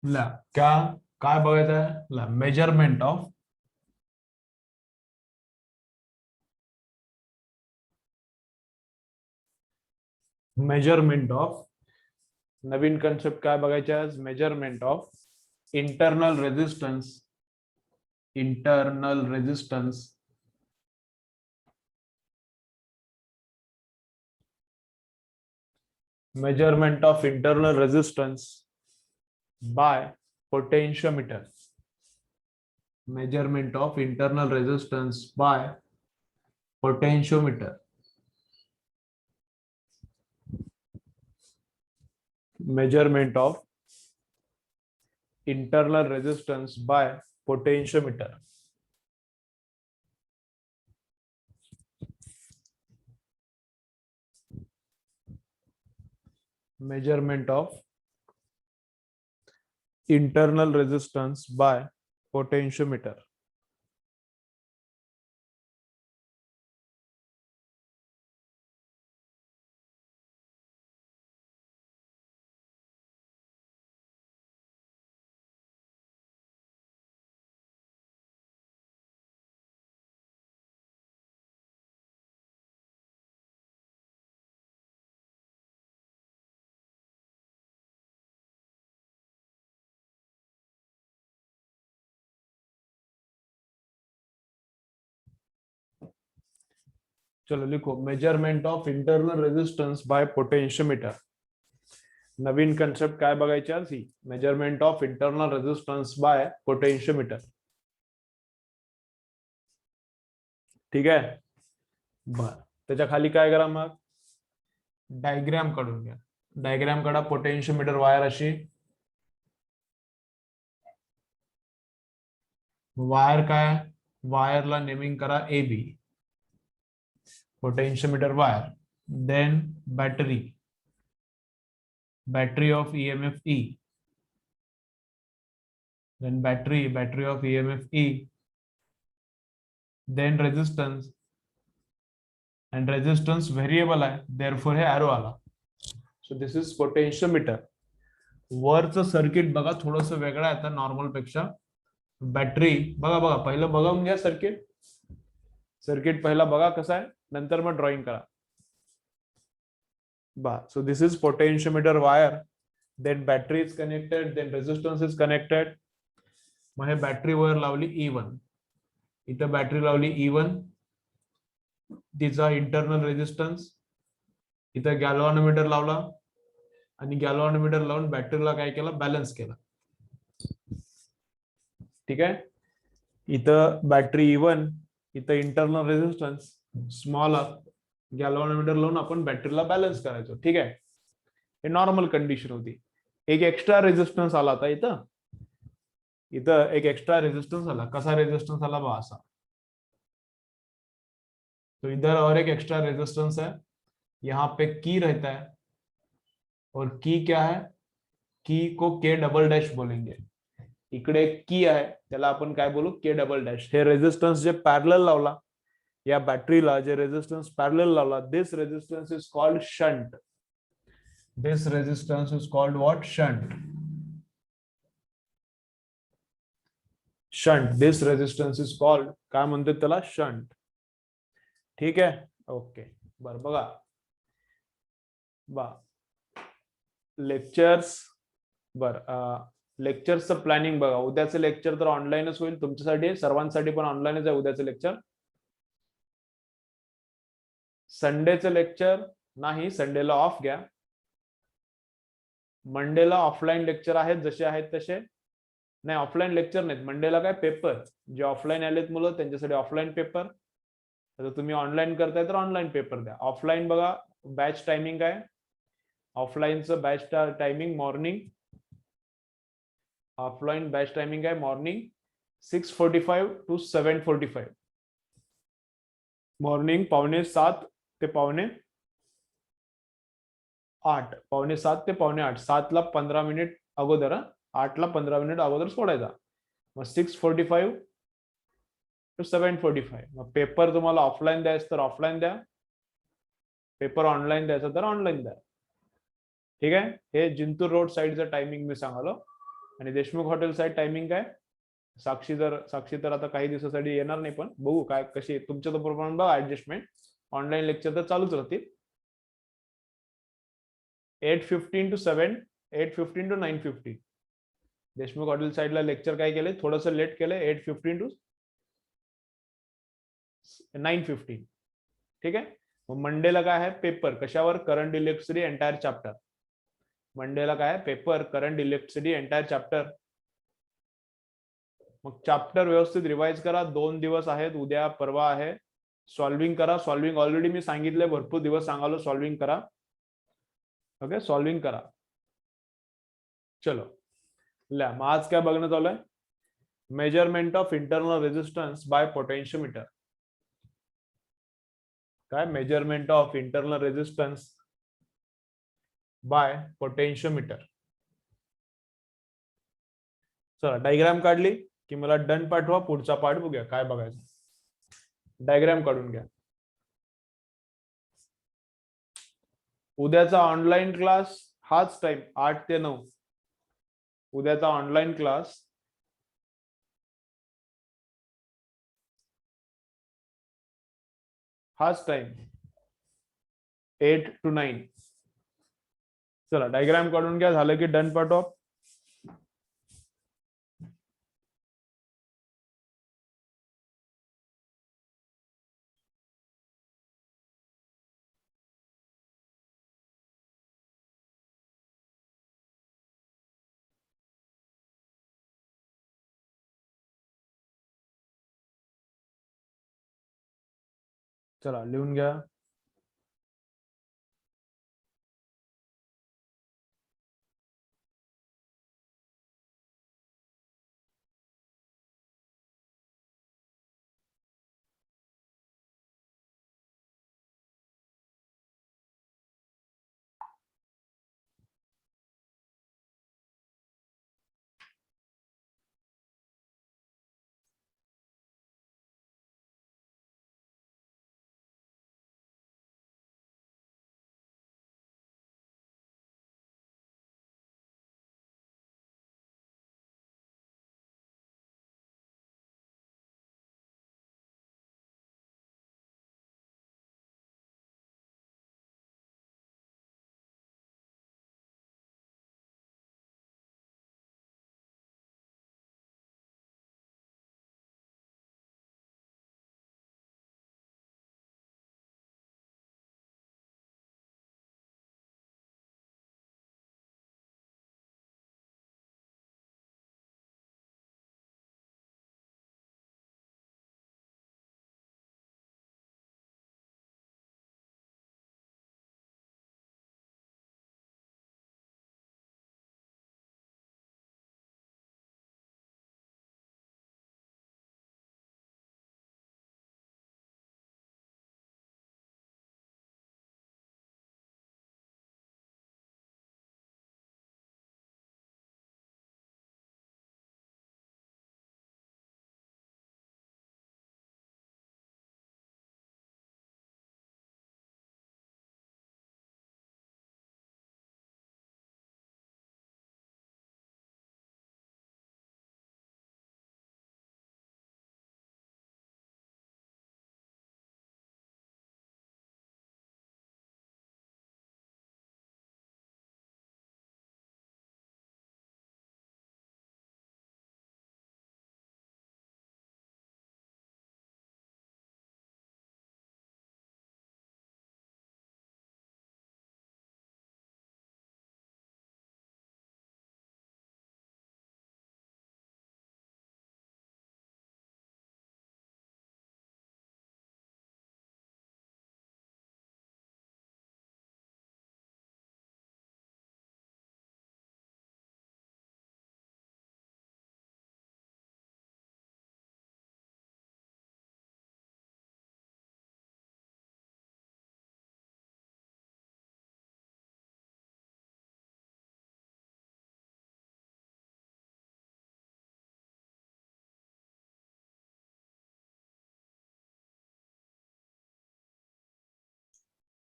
ला क्या काय बघायचं आहे ला मेजरमेंट ऑफ नवीन कन्सेप्ट काय बघायचे आज measurement of internal resistance measurement of internal resistance by potentiometer. Measurement of internal resistance by potentiometer. Measurement of internal resistance by potentiometer. Measurement of internal resistance by potentiometer. चलो लिखो measurement of internal resistance by potentiometer. नवीन concept काय बघायची आज ही measurement of internal resistance by potentiometer. ठीक आहे बर त्याच्या खाली काय करा मग डायग्राम काढून घ्या. डायग्राम काढा पोटेन्शियोमीटर वायर अशी वायर काय वायरला नेमिंग करा A B potentiometer wire then battery of EMF E, then battery of EMF E, then resistance, and resistance variable आहे therefore हे arrow आला. So this is potentiometer. वरचं सर्किट बघा थोडस वेगळं आहे आता नॉर्मल पेक्षा. बॅटरी बघा पहिलं बघून घ्या सर्किट पहिला बघा कसं आहे नंतर मग ड्रॉइंग करा. So this is potentiometer wire, then battery is connected, then resistance is connected. मग हे बॅटरी वर लावली E1, इथं बॅटरी लावली E1, तिचा इंटरनल रेजिस्टन्स, इथं गॅल्व्हॅनोमीटर लावला आणि गॅल्व्हॅनोमीटर लावून बॅटरीला काय केलं बॅलन्स केला. ठीक आहे इथं बॅटरी E1, इथं इंटरनल रेजिस्टन्स स्मॉल गॅल्व्हॅनोमीटर लावून आपण बॅटरीला बॅलन्स करायचो. ठीक आहे हे नॉर्मल कंडिशन होती. एक एक्स्ट्रा रेजिस्टन्स आला आता इथं एक एक्स्ट्रा रेजिस्टेंस आला. कसा रेजिस्टेंस आला बा असा. तो इधर और एक एक्स्ट्रा रेजिस्टेंस है, यहाँ पे की रहता है और की क्या है की को के डबल डॅश बोलेंगे. इकडे की आहे त्याला आपण काय बोलू के डबल डॅश. हे रेजिस्टन्स जे पॅरलल लावला या बॅटरीला जे रेजिस्टन्स पॅरलल लावला this resistance is called shunt. This resistance is called what shunt. Shunt this resistance is called काय म्हणतात त्याला शंट. ठीक आहे ओके बर बघा लेक्चर्स लेक्चरचं प्लॅनिंग बघा. उद्याचं लेक्चर तर ऑनलाईनच होईल तुमच्यासाठी सर्वांसाठी पण ऑनलाईनच आहे उद्याचं लेक्चर. संडेचं लेक्चर नाही संडेला ऑफ घ्या. मंडेला ऑफलाईन लेक्चर आहेत जसे आहेत तसे. नाही ऑफलाईन लेक्चर नाहीत मंडेला काय पेपर जे ऑफलाईन आलेत मुलं त्यांच्यासाठी ऑफलाईन पेपर. आता तुम्ही ऑनलाईन करताय तर ऑनलाईन पेपर द्या. ऑफलाईन बघा बॅच टायमिंग काय ऑफलाईनचं batch timing morning. Offline batch timing आहे मॉर्निंग 6:45 to 7:45. मॉर्निंग 7:15 ते 7:15. 7:15 ते 7:15. 7 ला 15 मिनिट अगोदर 8 ला 15 मिनिट अगोदर सोडायचा. मग 6:45 to 7:45. मग पेपर तुम्हाला ऑफलाईन द्यायचं तर ऑफलाईन द्या. पेपर ऑनलाईन द्यायचा तर ऑनलाईन द्या. ठीक आहे हे जिंतूर रोड साईडचं टायमिंग मी सांगालो आणि देशमुख हॉटेल साईड टायमिंग काय? साक्षी तर आता काही दिवसासाठी येणार नाही, पण बघू काय कशी तुमच्या तो प्रमाणे बघा ऍडजस्टमेंट. ऑनलाईन लेक्चर तर चालूच राहतील. 8:15 to 7, 8:15 to 9:15. देशमुख हॉटेल साईडला लेक्चर काय केले, थोडस लेट केलंय, 8:15 to 9:15. ठीक आहे. मग मंडेला काय आहे पेपर, कशावर? Current electricity entire chapter. मंडेला काय आहे paper, current electricity entire chapter. मग चॅप्टर व्यवस्थित रिवाइज करा. 2 दिवस आहेत, उद्या परवा आहे. सॉल्विंग करा. सॉल्विंग ऑलरेडी मी सांगितलंय, भरपूर दिवस सांगालो सॉल्विंग करा. ओके, सॉल्विंग करा. चलो ल्या, मग आज काय बघणं चालू आहे? Measurement of internal resistance by potentiometer. काय? Measurement of internal resistance by potentiometer. चला डायग्राम काढली की मला डन पाठवा, पुढचा पार्ट बघूया काय बघायचं. डायग्राम काढून घ्या. उद्याचा ऑनलाईन क्लास हाच टाइम 8 ते 9. उद्याचा ऑनलाईन क्लास हाच टाइम 8 to 9. चला डायग्राम काढून घ्या. झालं की डन पाठवा. चला लिहून घ्या.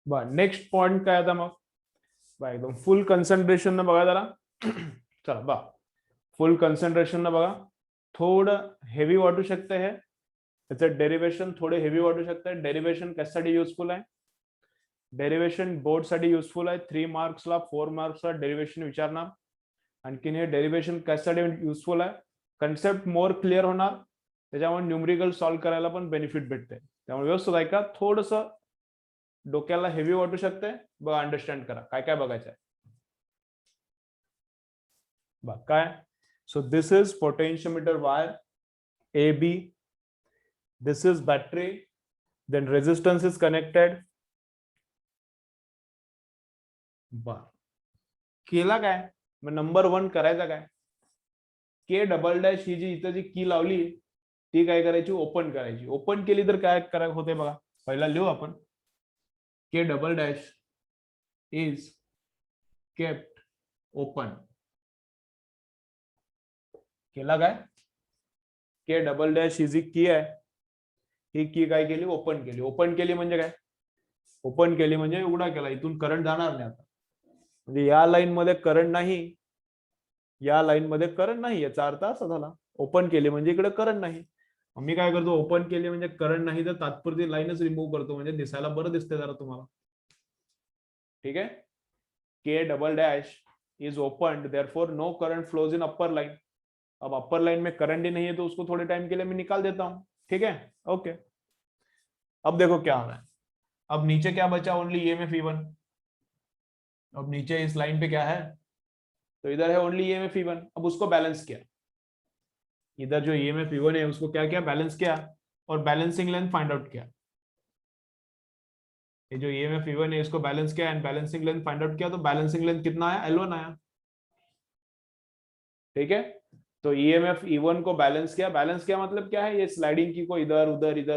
बर, नेक्स्ट पॉइंट काय आता मग? बा एकदम फुल कन्सन्ट्रेशन न बघा जरा. चला बा, फुल कॉन्सन्ट्रेशन ना बघा थोडं हेवी वाटू शकतं हे, त्याचं डेरिवेशन थोडे हेवी वाटू शकतं. डेरिवेशन कशासाठी युजफुल आहे? डेरिवेशन बोर्ड साठी युजफुल आहे. 3 मार्क्सला 4 मार्क्सला डेरिवेशन विचारणार. आणखीन हे डेरिवेशन कशासाठी युजफुल आहे? कन्सेप्ट मोर क्लिअर होणार, त्याच्यामुळे न्यूमरिकल सॉल्व्ह करायला पण बेनिफिट भेटते. त्यामुळे व्यवस्थित ऐका, थोडस डोक्याला हेवी वाटू शकते, बघा अंडरस्टँड करा काय काय बघायचं आहे. बघ काय, so this is potentiometer wire A B, this is battery, then resistance is connected. बर केला काय, मग नंबर 1 करायचा काय? के डबल डॅश ही जी इथं जी की लावली ती काय करायची? ओपन करायची. ओपन केली तर काय करायला होते बघा, पहिला लिहू आपण. K double dash is kept open. केला काय? के डबल डॅश ही जी की आहे ही की काय केली? ओपन केली. ओपन केली म्हणजे काय? ओपन केली म्हणजे उघडा केला, इथून करंट जाणार नाही आता. म्हणजे या लाईन मध्ये करंट नाही, या लाईन मध्ये करंट नाही, याचा अर्थ असा झाला ओपन केली म्हणजे इकडे करंट नाही. मी काय करतो, ओपन केली म्हणजे करंट नाही तर तात्पुरती लाईनच रिमूव्ह करतो, म्हणजे दिसायला बरं दिसते जरा तुम्हाला. ठीक है, K double dash is open, therefore no current flows in upper line. अब अपर लाइन में करंट ही नहीं है तो उसको थोड़े टाइम के लिए मैं निकाल देता हूं. ठीक है, ओके. अब देखो क्या हो रहा है, अब नीचे क्या बचा? Only EMF E1. अब नीचे इस लाइन पे क्या है? तो इधर है ओनली ईएमएफ E1. अब उसको बैलेंस किया, इधर जो ईएमएफ E1 है उसको क्या किया? बैलेंस किया और बैलेंसिंग लेंथ फाइंड आउट किया. ये जो ईएमएफ E1 है इसको बैलेंस किया and balancing length find out किया, तो बैलेंसिंग लेंथ कितना आया? L1 आया. ठीक है, तो ईएमएफ E1 को बैलेंस किया. बैलेंस किया मतलब क्या है? ये स्लाइडिंग की को इधर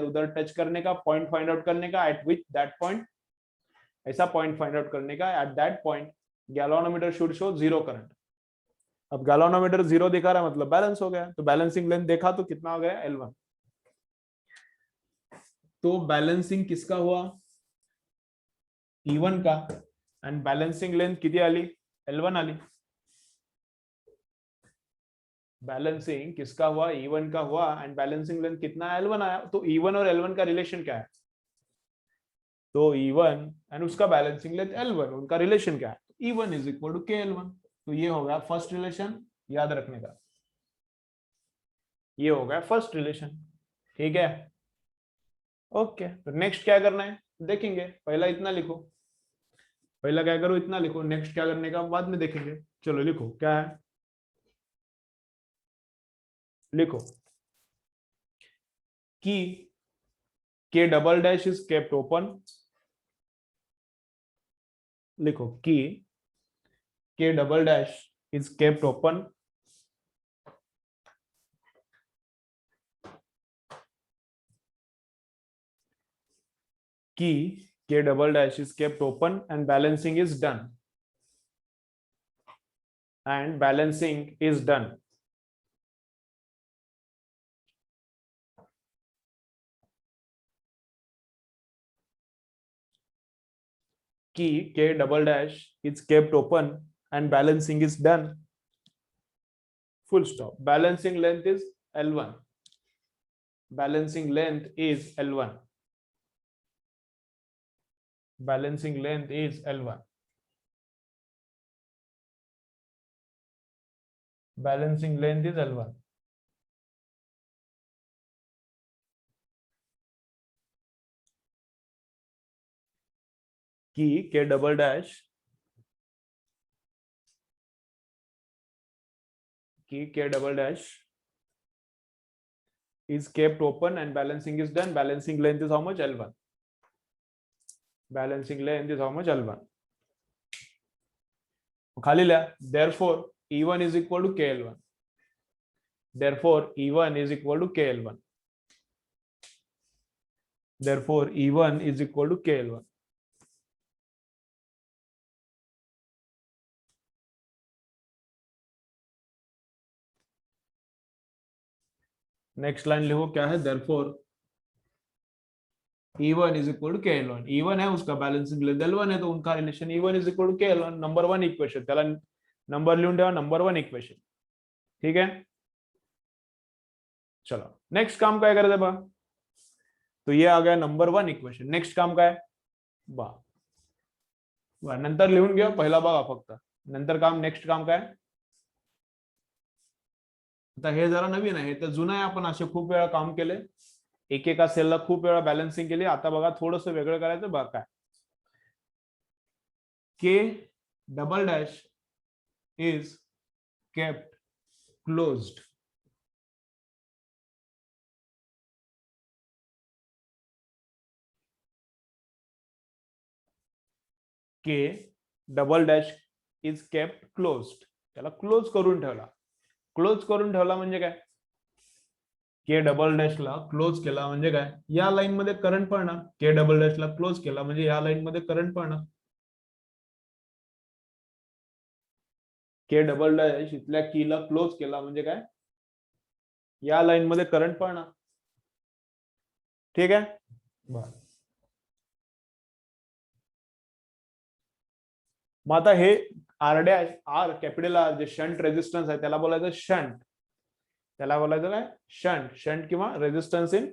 उधर टच करने का, पॉइंट फाइंड आउट करने का, एट विच दैट पॉइंट, ऐसा पॉइंट फाइंड आउट करने का. At that point galvanometer should show 0 current. अब गैल्वानोमीटर 0 दिखा रहा है मतलब बैलेंस हो गया. तो बैलेंसिंग लेंथ देखा तो कितना हो गया? L1. तो बैलेंसिंग किसका हुआ? E1 का. एंड बैलेंसिंग लेंथ किती आली? L1 आली. बैलेंसिंग किसका हुआ? E1 का हुआ एंड बैलेंसिंग लेंथ कितना? L1 आया. तो E1 और L1 का रिलेशन क्या है? तो E1 एंड उसका बैलेंसिंग लेंथ L1, उनका रिलेशन क्या है? E1 is equal to KL1. तो ये हो गया फर्स्ट रिलेशन, याद रखने का. ये हो गया फर्स्ट रिलेशन. ठीक है, ओके. तो नेक्स्ट क्या करना है देखेंगे. पहला इतना लिखो, पहला क्या करो? इतना लिखो. नेक्स्ट क्या करने का बाद में देखेंगे. चलो लिखो क्या है, लिखो कि K double dash is kept open. लिखो कि K double dash is kept open कि K double dash is kept open and balancing is done. And balancing is done. कि K double dash is kept open and balancing is done. Full stop. Balancing length is L1. Balancing length is L1. Balancing length is L1. Balancing length is L1. कि K double dash कि K double dash is kept open and balancing is done. Balancing length is how much? L1. Balancing length is how much? L1. खाली लिया. Therefore E1 is equal to KL1. Therefore E1 is equal to KL1. Therefore E1 is equal to KL1. Next line लिखो क्या है? therefore E1 is equal to KL1. E1 है उसका balancing length L1 है, तो उनका relation E1 is equal to KL1. Number 1 equation, त्याला number लिहून ठेवा. Number 1 equation. ठीक है, चलो नेक्स्ट काम काय करायचं बघा. तो ये आ गया नंबर 1 इक्वेशन. नेक्स्ट काम काय नंतर लिहून घ्या, पहिला बघा फक्त, नंतर काम नेक्स्ट काम काय. आता हे जरा नवीन आहे, तर जुनं आहे, आपण असे खूप वेळा काम केले, एकेका सेलला खूप वेळा बॅलन्सिंग केली. आता बघा थोडस वेगळं करायचं बघा. काय K double dash is kept closed. K double dash is kept closed. त्याला क्लोज करून ठेवला. क्लोज करून ठेवला म्हणजे काय, के डबल डॅशला क्लोज केला म्हणजे काय, या लाईन मध्ये करंट पडणार. के डबल डॅशला क्लोज केला म्हणजे या लाईन मध्ये करंट पडणार. के डबल डॅश इथल्या कीला क्लोज केला म्हणजे काय, या लाईन मध्ये करंट पडणार. ठीक आहे, बर. मग आता हे R dash, R capital R जे शंट रेजिस्टन्स आहे त्याला बोलायचं शंट. त्याला बोलायचं काय, शंट. शंट किंवा resistance in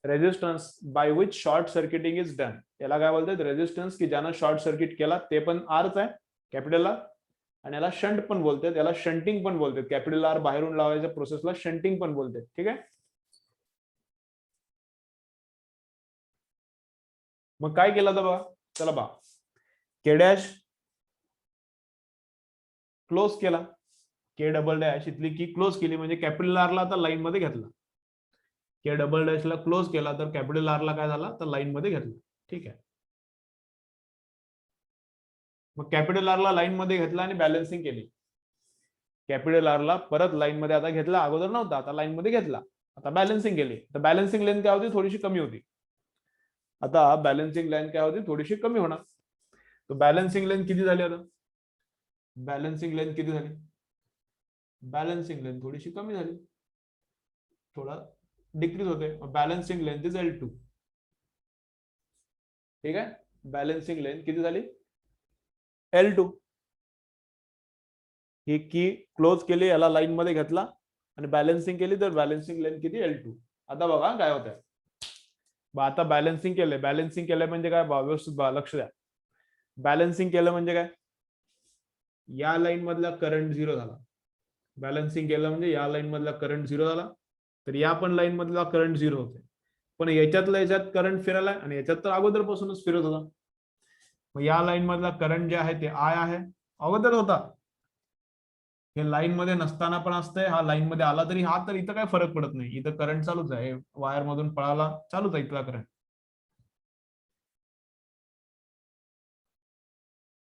resistance by which short circuiting is done. याला काय बोलतात, रेजिस्टन्स की ज्यानं शॉर्ट सर्किट केला, ते पण आरच आहे, कॅपिटल आर. आणि याला शंट पण बोलतात, याला शंटिंग पण बोलतात. कॅपिटल आर बाहेरून लावायच्या प्रोसेसला शंटिंग पण बोलतात. ठीक आहे, मग काय केलं तर बघा, चला बघा. के डॅश क्लोज केला, के डबल डॅश इथली की क्लोज केली म्हणजे कॅपिटल आरला आता लाईन मध्ये घेतला. के डबल डॅशला क्लोज केला तर कॅपिटल आरला काय झाला, तर लाईन मध्ये घेतला. ठीक आहे, मग कॅपिटल आरला लाईन मध्ये घेतला आणि बॅलन्सिंग केली. कॅपिटल आरला परत लाईन मध्ये आता घेतला, अगोदर नव्हता, आता लाईन मध्ये घेतला, आता बॅलन्सिंग केली. तर बॅलन्सिंग लेंथ काय होती, थोडीशी कमी होती. आता बॅलन्सिंग लेंथ काय होती, थोडीशी कमी होणार. तो बॅलन्सिंग लेंथ किती झाली, आता बॅलन्सिंग लेंथ किती झाली, बॅलन्सिंग लेंथ थोडीशी कमी झाली, थोडा डिक्रीज होते. Balancing length is L2. ठीक आहे, बॅलन्सिंग लेंथ किती झाली, L2. ही की क्लोज केली, याला लाईन मध्ये घेतला आणि बॅलन्सिंग केली, तर बॅलन्सिंग लेंथ किती, L2. आता बघा काय होत आहे. आता बॅलन्सिंग केलंय, बॅलन्सिंग केलंय म्हणजे काय, व्यवस्थित लक्ष द्या. बॅलन्सिंग केलं म्हणजे काय, या लाईन मधला करंट झिरो झाला. बॅलन्सिंग केलं म्हणजे या लाईन मधला करंट झिरो झाला, तर या पण लाईन मधला करंट झिरो होते. पण याच्यातला याच्यात करंट फिरायला, आणि याच्यात तर अगोदरपासूनच फिरत होता. मग या लाईन मधला करंट जे आहे ते आय आहे, अगोदर होता. हे लाईन मध्ये नसताना पण असतंय, हा लाईन मध्ये आला तरी हा, तर इथं काय फरक पडत नाही, इथं करंट चालूच आहे, वायर मधून पळाला चालूच आहे इथला करंट.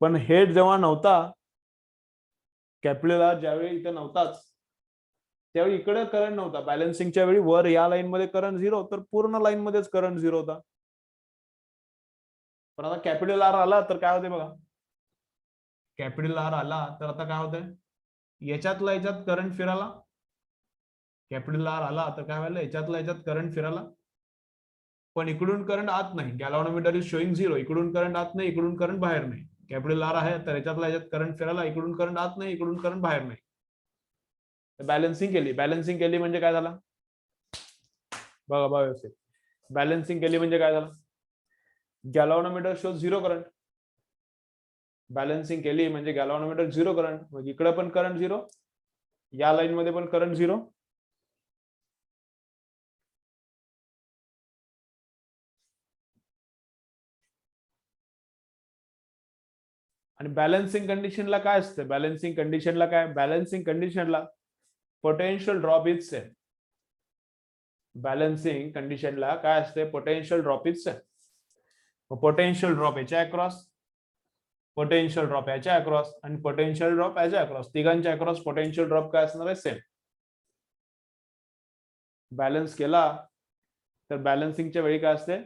पण हे जेव्हा नव्हता, कॅपिटल आर ज्यावेळी इथं नव्हताच, त्यावेळी इकडे करंट नव्हता. बॅलन्सिंगच्या वेळी वर या लाईन मध्ये करंट झिरो, तर पूर्ण लाईन मध्येच करंट झिरो होता. पण आता कॅपिटल आर आला तर काय होते बघा, कॅपिटल आर आला तर आता काय होतंय, याच्यातला याच्यात करंट फिराला. कॅपिटल आर आला तर काय व्हायला, याच्यातला याच्यात करंट फिराला, पण इकडून करंट आत नाही. Galvanometer is showing zero. इकडून करंट आत नाही, इकडून करंट बाहेर नाही. कॅपिटल आर आहे तर याच्यातला याच्यात करंट फिराला, इकडून करंट आत नाही, इकडून करंट बाहेर नाही. बॅलन्सिंग केली. बॅलन्सिंग केली म्हणजे काय झालं बघा बघा व्यवस्थित. बॅलन्सिंग केली म्हणजे काय झालं, galvanometer show zero current. Balancing केली म्हणजे गॅल्व्हनोमीटर झिरो करंट, मग इकडे पण करंट झिरो, या लाईन मध्ये पण करंट झिरो. आणि बॅलन्सिंग कंडिशनला काय असतं, बॅलन्सिंग कंडिशनला काय, बॅलन्सिंग कंडिशनला potential drop is same. Balancing कंडिशनला काय असते, potential drop is same. Potential drop याच्या अक्रॉस, पोटेन्शियल ड्रॉप याच्या अक्रॉस, आणि पोटेन्शियल ड्रॉप याच्या अक्रॉस, तिघांच्या अक्रॉस पोटेन्शियल ड्रॉप काय असणार आहे, सेम. बॅलन्स केला तर बॅलन्सिंगच्या वेळी काय असते,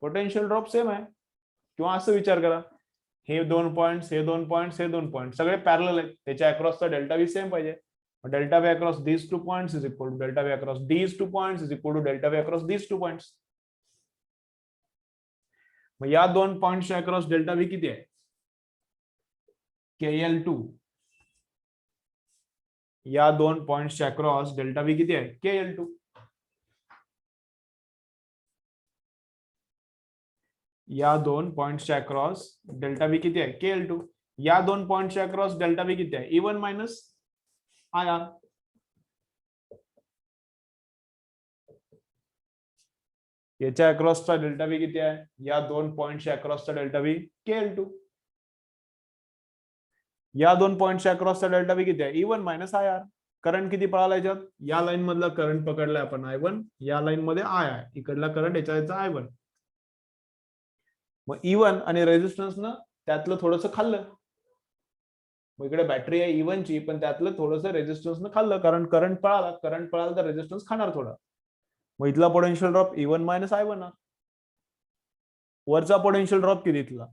पोटेन्शियल ड्रॉप सेम आहे. किंवा असं विचार करा, हे 2 पॉइंट्स, हे 2 पॉइंट्स, हे 2 पॉइंट सगळे पॅरलल आहेत, त्याच्या अक्रॉसचा डेल्टा व्ही सेम पाहिजे. Delta V across these 2 points is equal to delta V across these 2 points is equal to delta V across these 2 points. मग या 2 पॉइंट्सच्या अक्रॉस डेल्टा व्ही किती आहे, KL2. या दोन पॉइंट्सच्या अक्रॉस डेल्टा व्ही किती आहे? के L two. या दोन पॉइंट्सच्या अक्रॉस डेल्टा व्ही किती आहे? के एल टू. या दोन पॉइंट्सच्या अक्रॉस डेल्टा व्ही किती आहे? E1 minus I R. याच्या अक्रॉसचा डेल्टा व्ही किती आहे? या दोन पॉइंटच्या अक्रॉसचा delta V K L two. या दोन पॉइंटच्या अक्रॉसचा डेल्टा व्ही किती आहे? E1 minus I R. Current किती पळाला याच्यात? या लाईन मधला करंट पकडलाय आपण I1, या लाईन मध्ये आय आहे, इकडला करंट याच्या I1. मग E1 आणि रेझिस्टन्स न त्यातलं थोडंसं खाल्लं. मग इकडे बॅटरी आहे E1 ची, पण त्यातलं थोडंसं रेझिस्टन्स न खाल्लं, कारण करंट पळाला तर रेझिस्टन्स खाणार थोडा. मग इथला potential drop E1 minus I1. वरचा पोटेन्शियल ड्रॉप किती इथला?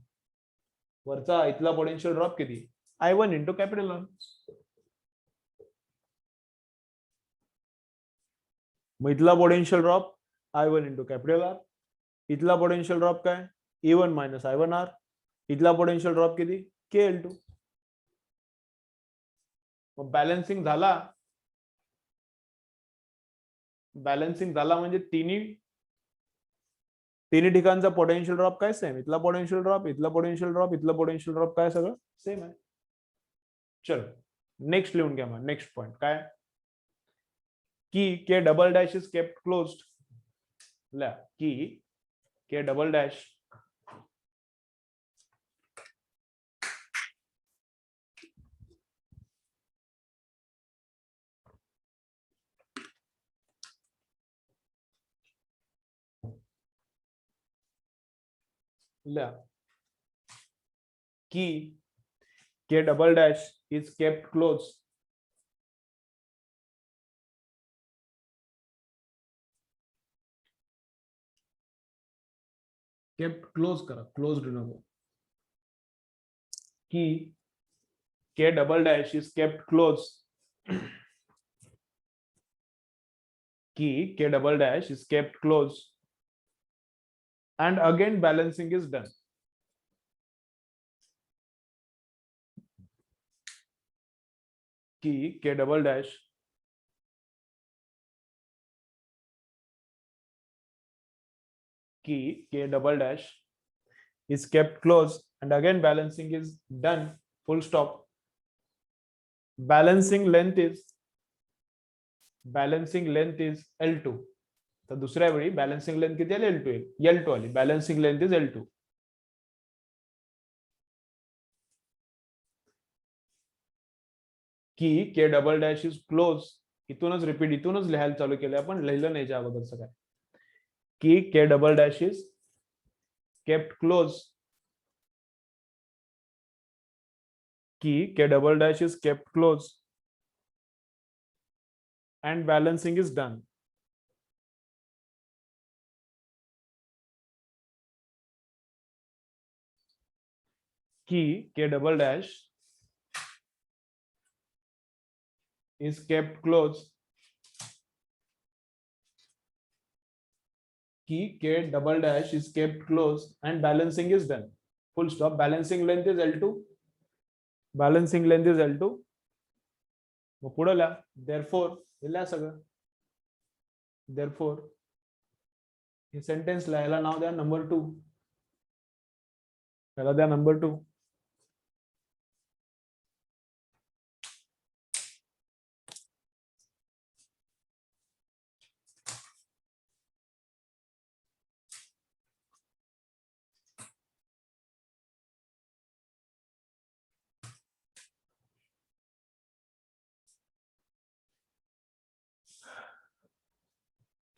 वरचा इथला पोटेन्शियल ड्रॉप किती? I1 into capital R. मग इथला potential drop I1 into capital R. इथला पोटेन्शियल ड्रॉप काय? E1 minus I1 R. इथला पोटेन्शियल ड्रॉप किती? KL2. मग बॅलन्सिंग झाला. बॅलन्सिंग झाला म्हणजे तिन्ही ठिकाणचा पोटेन्शियल ड्रॉप काय सेम. इथला पोटेन्शियल ड्रॉप, इथला पोटेन्शियल ड्रॉप, इथला पोटेन्शियल ड्रॉप काय सगळं सेम आहे. चलो नेक्स्ट लिहून घ्या. मग नेक्स्ट पॉइंट काय? की K double dash is kept closed. की के डबल डॅश की K double dash is kept close. Kept close करा, क्लोज्ड नको. की K double dash is kept close. की K double dash is kept close and again balancing is done. Ki K double dash is kept close and again balancing is done. Full stop. Balancing length is L2. तर दुसऱ्या वेळी balancing length किती आहे? L2 आली. Balancing length is L2. की K double dash is close. इथूनच repeat, इथूनच लिहायला चालू केलं आपण, लिहिलं नाही याच्या अगोदरचं काय. की K double dash is kept close. की K double dash is kept close and balancing is done. Ki K double dash is kept close. Ki K double dash is kept close and balancing is done. Full stop. Balancing length is L2. Balancing length is L2. मग पुढे लिहा. Therefore लिहा सगळं. Therefore हे sentence लिहायला नाव द्या number 2. त्याला द्या नंबर 2.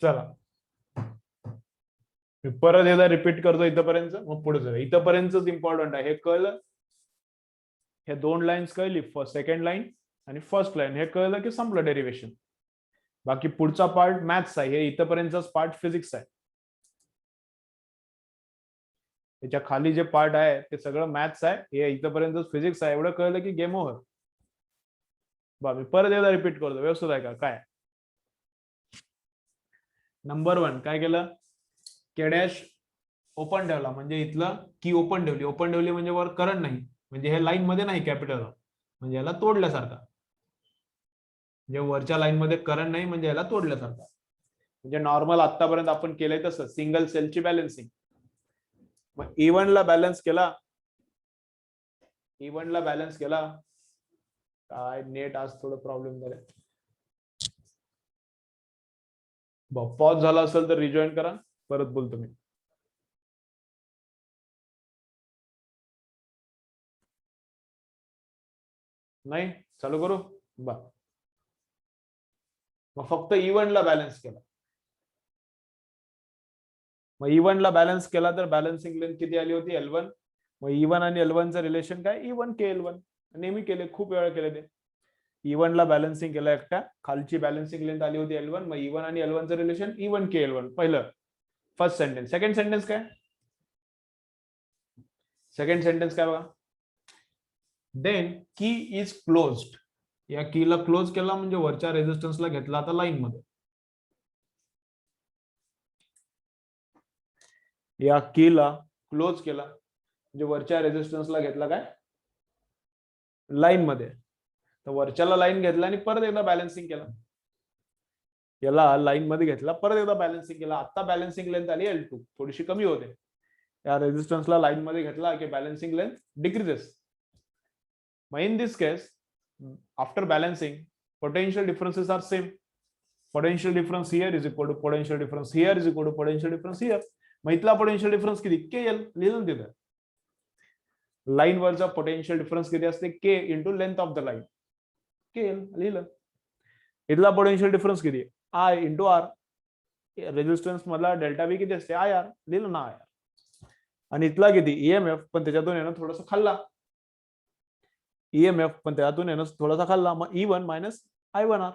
चला परत एकदा रिपीट करतो इथपर्यंत, मग पुढे जाऊया. इथपर्यंतच इम्पॉर्टंट आहे. हे कळलं, हे दोन लाईन्स कळली, सेकंड लाईन आणि फर्स्ट लाईन, हे कळलं की संपलं डेरिवेशन. बाकी पुढचा पार्ट मॅथ्स आहे. हे इथपर्यंतच पार्ट फिजिक्स आहे. त्याच्या खाली जे पार्ट आहे ते सगळं मॅथ्स आहे. हे इथपर्यंतच फिजिक्स आहे. एवढं कळलं की गेम ओव्हर. मी परत एकदा रिपीट करतो. व्यवस्थित आहे का? काय नंबर 1 काय केलं? के डॅश ओपन ठेवला, म्हणजे इथलं की ओपन ठेवली. ओपन ठेवली म्हणजे वर करंट नाही, म्हणजे हे लाईन मध्ये नाही कॅपिटल, म्हणजे याला तोडल्यासारखा. जे वरच्या लाईन मध्ये करंट नाही म्हणजे याला तोडल्यासारखं. म्हणजे नॉर्मल आतापर्यंत आपण केलंय तसं सिंगल सेलची बॅलन्सिंग. मग E1 ला बॅलन्स केला, E1 ला बॅलन्स केला. काय नेट आज थोडं प्रॉब्लेम झालाय. पॉज झाला असेल तर रिजॉईन करा, परत बोलतो मी. नाही चालू करू बा. मग फक्त E1 ला बॅलन्स केला. मग E1 ला बॅलन्स केला तर बॅलन्सिंग लेंथ किती आली होती L1. मग E1 आणि L1 चं रिलेशन काय, E1 K L1. नेहमी केले, खूप वेळा केले ते. E1 ला बॅलन्सिंग केलं एकटा, खालची बॅलन्सिंग लेंथ आली होती L1. मग E1 आणि L1 चं रिलेशन E1 K L1. पहिलं फर्स्ट सेंटेन्स. सेकंड सेंटेन्स काय, सेकंड सेंटेन्स काय बघा. देन की इज क्लोज्ड. या कीला क्लोज केला म्हणजे वरच्या रेझिस्टन्सला घेतला आता लाईन मध्ये. या कीला क्लोज केला म्हणजे वरच्या रेझिस्टन्सला घेतला काय, लाईन मध्ये. तर वरच्याला लाईन घेतला आणि परत एकदा बॅलन्सिंग केला. याला लाईन मध्ये घेतला, परत एकदा बॅलन्सिंग केला. आता बॅलन्सिंग लेंथ आली L2, थोडीशी कमी होते. या रेझिस्टन्सला लाईन मध्ये घेतला की बॅलन्सिंग लेंथ डिक्रीजेस. मग in this case after balancing potential differences are same. Potential difference here is equal to potential difference here is equal to potential difference here. मग इथला पोटेन्शियल डिफरन्स किती, KL लिहिलं तिथं. Line वरचा potential difference किती असते, K into length of the line, KL लिहिलं. इथला पोटेन्शियल डिफरन्स किती, I इंटू R. रेजिस्टन्स मधला डेल्टा बी किती असते, IR लिहिलं ना, IR. आणि इथला किती, EMF, पण त्याच्यातून येणं थोडंसं खाल्ला. EMF पण त्यातून येणं थोडासा खाल्ला. मग E1 मायनस I1R.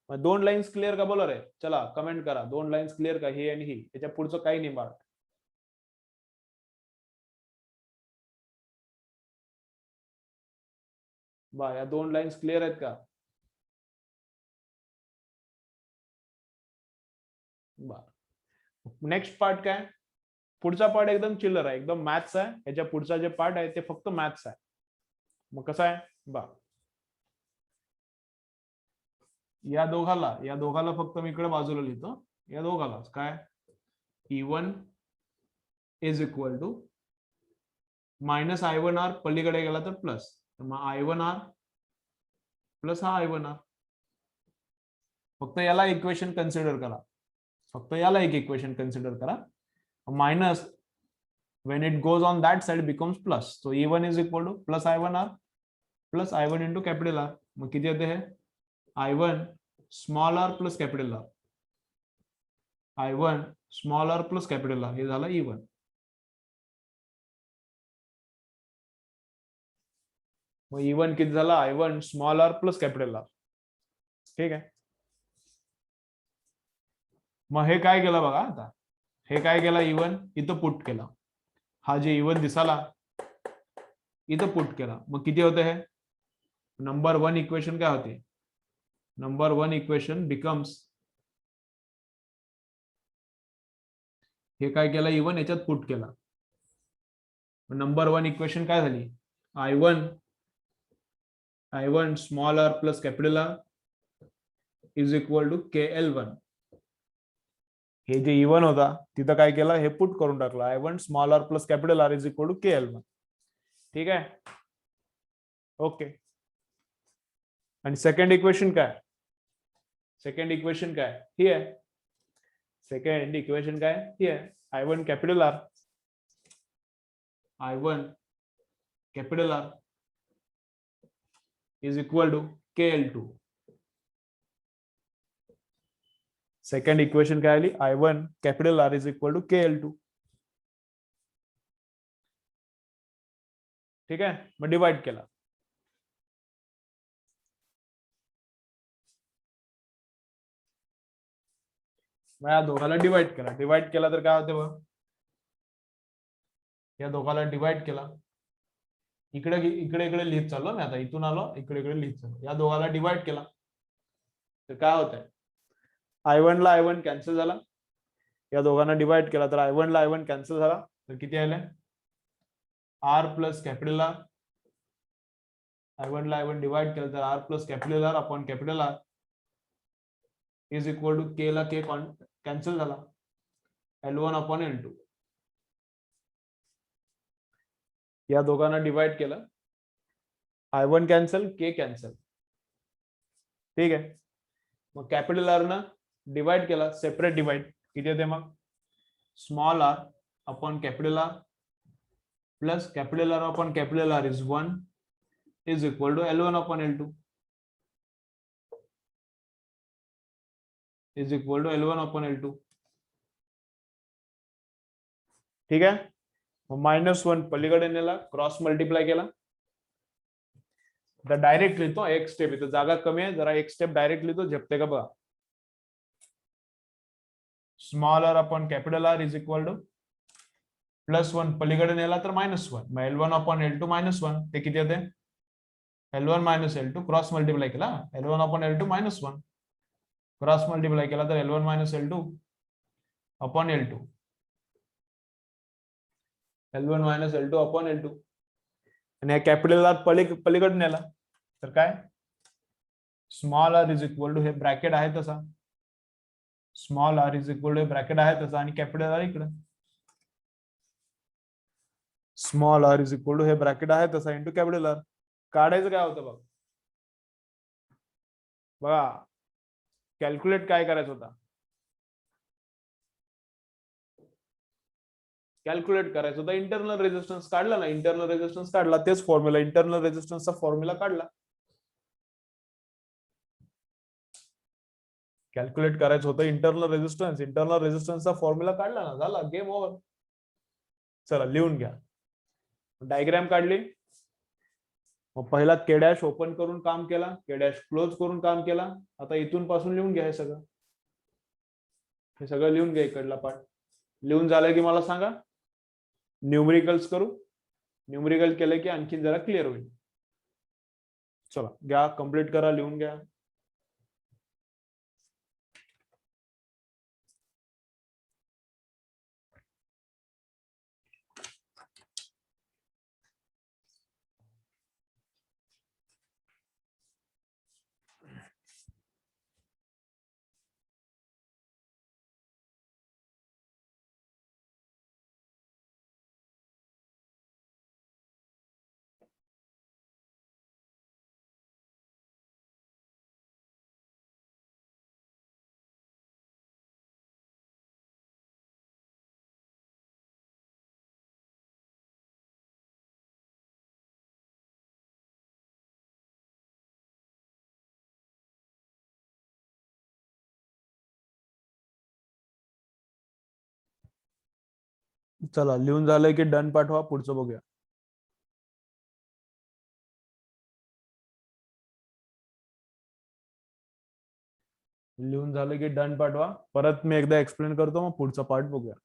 मग दोन लाईन्स क्लिअर का बोलर आहे, चला कमेंट करा. दोन लाईन्स क्लिअर का, ही आणि ही. त्याच्या पुढचं काही नाही बाळ. बा या दोन लाईन्स क्लिअर आहेत का. नेक्स्ट पार्ट काय, पुढचा पार्ट एकदम चिल्लर आहे, एकदम मॅथ्स आहे. याच्या पुढचा जे पार्ट आहे ते फक्त मॅथ्स आहे. मग कसं आहे बा, या दोघाला फक्त मी इकडे बाजूला लिहितो. या दोघाला काय, E1 is equal to minus I1R, पलीकडे गेला तर प्लस. मग I1R प्लस हा I1R. फक्त याला इक्वेशन कन्सिडर करा, फक्त याला एक इक्वेशन कन्सिडर करा. Minus when it goes on that side becomes plus. So E1 is equal to plus I1R plus I1 into capital R. मग किती येते हे, I1 small r plus capital R. I1 small r plus capital R. हे झालं E1. मग E1 किती झाला, I1 small r plus capital R. ठीक आहे. मग हे काय केलं बघा, आता हे काय केलं, E1 इथं पुट केला. हा जे E1 दिसाला इथं पुट केला. मग किती होते हे, नंबर 1 इक्वेशन काय होते, नंबर 1 इक्वेशन बिकम्स, हे काय केलं E1 याच्यात पुट केला. नंबर 1 इक्वेशन काय झाली, I1 small r plus capital R is equal to KL1. हे जे E1 होता तिथं काय केलं, हे पुट करून टाकलं. I1 small r plus capital R is equal to KL1. ठीक आहे, ओके. आणि सेकंड इक्वेशन काय, सेकंड इक्वेशन काय ही आहे, सेकंड इक्वेशन काय ही आहे. I1 capital R, I1 capital R is equal to KL2. Second equation काय आली, I1 capital R is equal to KL2. ठीक आहे, मग डिवाइड केला. मग या दोघाला डिवाइड केला. डिवाइड केला तर काय होते बघ, या दोघाला डिवाइड केला. इकडे इकडे इकडे लिहित चाललो मी आता, इथून आलो इकडे इकडे लिहित चाललो. या दोघाला डिवाइड केला तर काय होत आहे, I1 ला I1 कॅन्सल झाला. या दोघांना डिवाइड केला तर I1 ला I1 कॅन्सल झाला. तर किती आले, R plus capital R I1 ला I1 डिवाइड केलं तर R plus capital R upon capital R is equal to K ला K कॅन्सल झाला L1 अपॉन L2. या दोघांना डिवाइड केलं I1 कॅन्सल K कॅन्सल. ठीक आहे. मग कॅपिटल R ना डिवाइड केला सेपरेट डिवाइड किती येते मग small r upon capital R plus capital R upon capital R is 1 is equal to L1 upon L2 is equal to L1 upon L2. ठीक आहे. मग -1 पलीकडे नेला क्रॉस मल्टिप्लाय केला तर डायरेक्ट लिहितो एक स्टेप इथं जागा कमी आहे जरा एक स्टेप डायरेक्ट लिहितो झेपते का बघा. Small r upon capital R is equal to +1 पलीकडे नेला तर -1 मग L1 अपॉन L2 -1 ते किती येते L1 minus L2 cross multiply केला L1 upon L2 -1 cross multiply केला तर L1 minus L2 upon L2 L1 minus L2 upon L2 आणि कॅपिटल R पलीकडे नेला तर काय small r is equal to हे ब्रॅकेट आहे तसा small r is equal to bracket आहे तसा आणि कॅपिटल R इकडे small r is equal to हे ब्रॅकेट आहे तसा इंटू कॅपिटल R. काढायचं काय होतं बघा कॅल्क्युलेट काय करायचं होता कॅल्क्युलेट करायचं होता इंटरनल रेजिस्टन्स काढला ना इंटरनल रेजिस्टन्स काढला तेच फॉर्म्युला इंटरनल रेजिस्टन्सचा फॉर्म्युला काढला. कॅल्क्युलेट करायचं होतं इंटरनल रेजिस्टन्सचा फॉर्म्युला काढला ना झाला गेम ओव्हर. चला लिहून घ्या डायग्राम काढली मग पहिला के डॅश ओपन करून काम केला के डॅश क्लोज करून काम केला. आता इथून पासून लिहून घ्या हे सगळं लिहून घ्या इकडला पार्ट लिहून झालंय की मला सांगा न्यूमरिकल्स करू न्यूमरिकल केलं की आणखी जरा क्लिअर होईल. चला घ्या कम्प्लीट करा लिहून घ्या. चला लिहून झालंय की डन पाठवा पुढचं बघूया. लिहून झालं की डन पाठवा परत मी एकदा एक्सप्लेन करतो मग पुढचा पार्ट बघूया.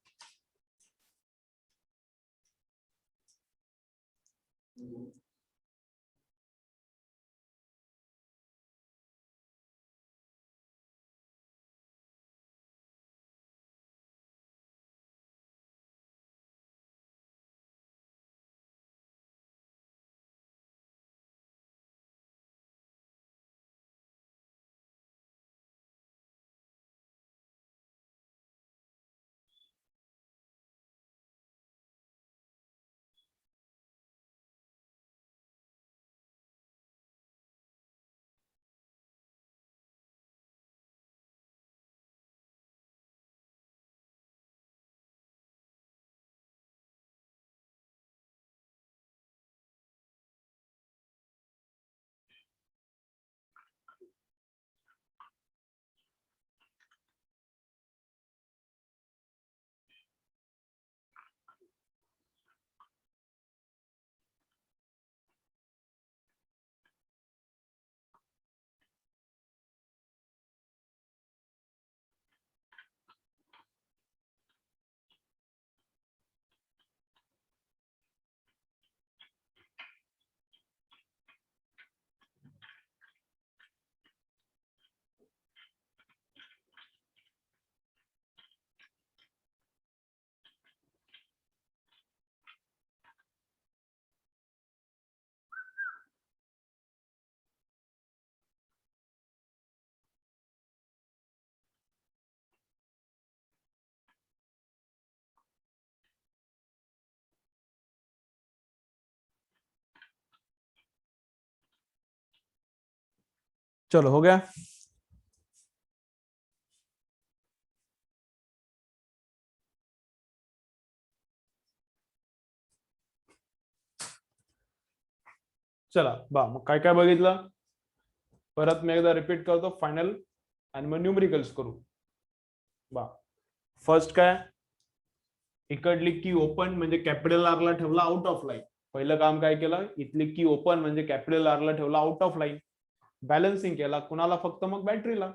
चलो हो गया। चला बा मग काय काय बघितलं परत मी एकदा रिपीट करतो फायनल आणि मग न्यूमरिकल्स करू बा। फर्स्ट काय इकडली की ओपन म्हणजे कॅपिटल आर ला ठेवला आउट ऑफ लाईन। पहिलं काम काय केलं इथली की ओपन म्हणजे कॅपिटल आर ला ठेवला आउट ऑफ लाईन। बॅलन्सिंग केला कुणाला फक्त मग बॅटरीला।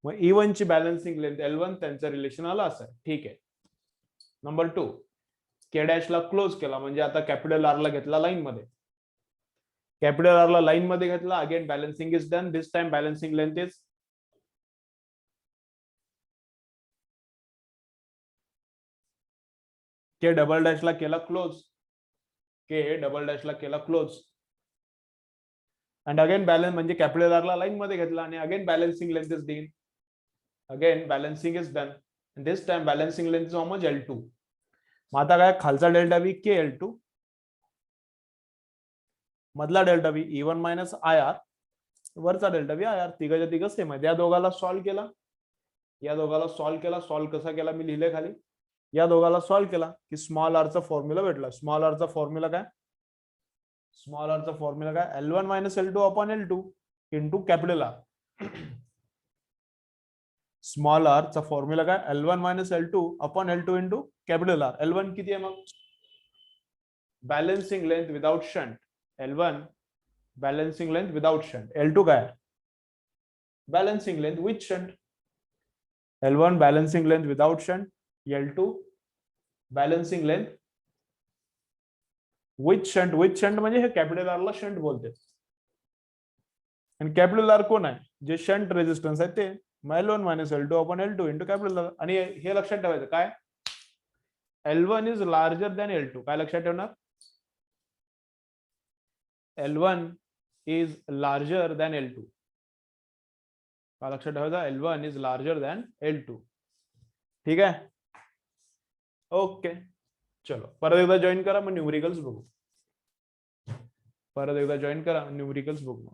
मग E1 ची बॅलन्सिंग लेंथ L1 त्यांचं रिलेशन आलं असं ठीक आहे। नंबर 2 के डॅश ला क्लोज केला म्हणजे आता कॅपिटल आर ला घेतला लाईन मध्ये। कॅपिटल आर ला लाईन मध्ये घेतला again balancing is done this time balancing length is K double dash ला केला क्लोज के डबल डॅश ला केला क्लोज अँड अगेन बॅलन्स म्हणजे कॅपिटल आर ला लाईन मध्ये घेतला आणि again balancing length is done again balancing is done this time balancing length is almost L2। मग आता काय खालचा डेल्टा व्ही के L2 मधला delta V E1 minus IR वरचा डेल्टा व्ही IR तिघाच्या तिघ सेम आहे। या दोघाला सॉल्व्ह केला या दोघाला सॉल्व्ह केला सॉल्व्ह कसा केला मी लिहिले खाली या दोघाला सॉल्व्ह केला की स्मॉल आर चा फॉर्म्युला भेटला। स्मॉल आर चा फॉर्म्युला काय स्मॉल आर चा फॉर्म्युला काय L1 minus L2 upon L2 into capital R. Small R चा फॉर्म्युला काय L1 minus L2 upon L2 into capital R. L1 किती आहे मग balancing length without shunt L1 balancing length without shunt L2 काय balancing length with shunt. L1 balancing length without shunt L2 balancing length with shunt म्हणजे हे capital R ला shunt बोलते आणि capital R कोण आहे जे शंट रेजिस्टन्स आहे ते L1 minus L2 upon L2 into capital R. आणि हे लक्षात ठेवायचं काय L1 is larger than L2 काय लक्षात ठेवणार L1 is larger than L2 काय लक्षात ठेवायचं L1 is larger than L2 ठीक आहे ओके। चलो परत एकदा जॉईन करा मग न्यूमरिकल्स बघू परत एकदा जॉईन करा न्यूमरिकल्स बघू।